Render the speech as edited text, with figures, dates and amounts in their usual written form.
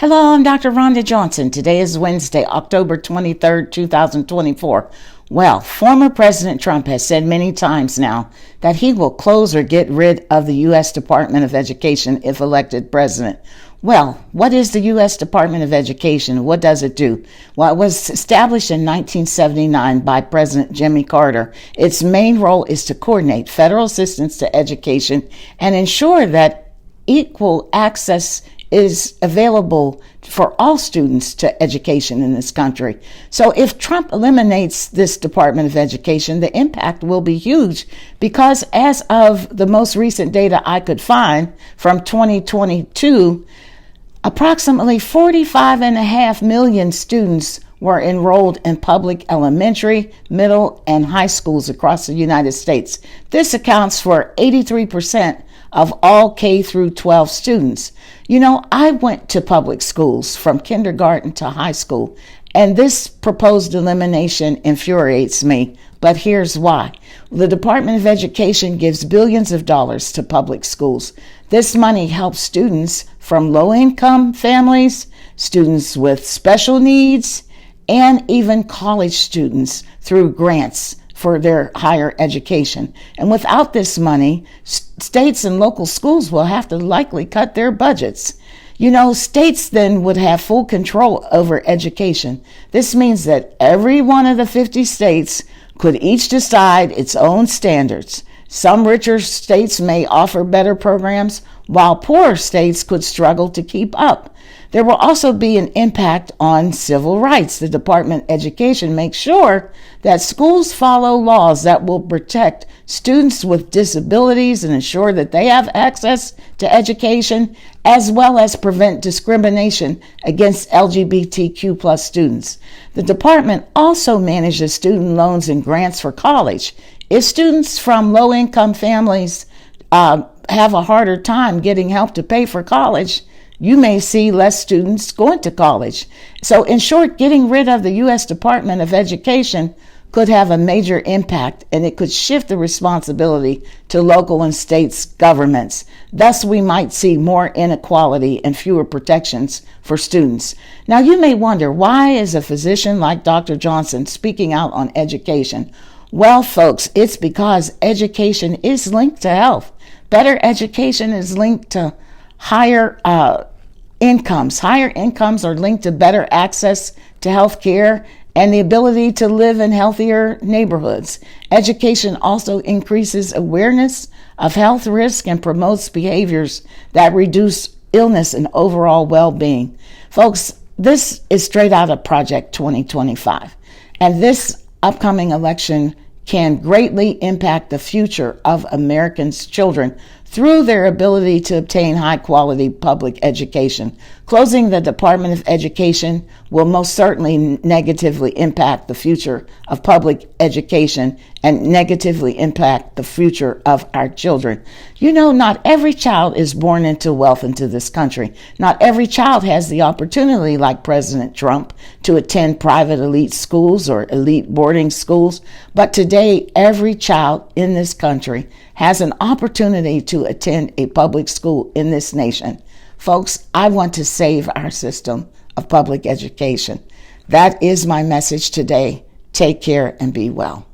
Hello, I'm Dr. Rhonda Johnson. Today is Wednesday, October 23rd, 2024. Well, former President Trump has said many times now that he will close or get rid of the U.S. Department of Education if elected president. Well, what is the U.S. Department of Education? What does it do? Well, it was established in 1979 by President Jimmy Carter. Its main role is to coordinate federal assistance to education and ensure that equal access is available for all students to education in this country. So if Trump eliminates this Department of Education, the impact will be huge because as of the most recent data I could find from 2022, approximately 45.5 million students were enrolled in public elementary, middle, and high schools across the United States. This accounts for 83% of all K through 12 students. You know, I went to public schools from kindergarten to high school, and this proposed elimination infuriates me, but here's why. The Department of Education gives billions of dollars to public schools. This money helps students from low-income families, students with special needs, and even college students through grants for their higher education. And without this money, states and local schools will have to likely cut their budgets. You know, states then would have full control over education. This means that every one of the 50 states could each decide its own standards. Some richer states may offer better programs, while poorer states could struggle to keep up. There will also be an impact on civil rights. The Department of Education makes sure that schools follow laws that will protect students with disabilities and ensure that they have access to education, as well as prevent discrimination against LGBTQ plus students. The department also manages student loans and grants for college. If students from low-income families have a harder time getting help to pay for college, you may see less students going to college. So in short, getting rid of the U.S. Department of Education could have a major impact, and it could shift the responsibility to local and states governments. Thus, we might see more inequality and fewer protections for students. Now, you may wonder, why is a physician like Dr. Johnson speaking out on education? Well, folks, it's because education is linked to health. Better education is linked to higher incomes. Higher incomes are linked to better access to health care and the ability to live in healthier neighborhoods. Education also increases awareness of health risk and promotes behaviors that reduce illness and overall well-being. Folks, this is straight out of Project 2025. And this upcoming election can greatly impact the future of Americans' children through their ability to obtain high-quality public education. Closing the Department of Education will most certainly negatively impact the future of public education and negatively impact the future of our children. You know, not every child is born into wealth into this country. Not every child has the opportunity, like President Trump, to attend private elite schools or elite boarding schools. But today, every child in this country has an opportunity to attend a public school in this nation. Folks, I want to save our system of public education. That is my message today. Take care and be well.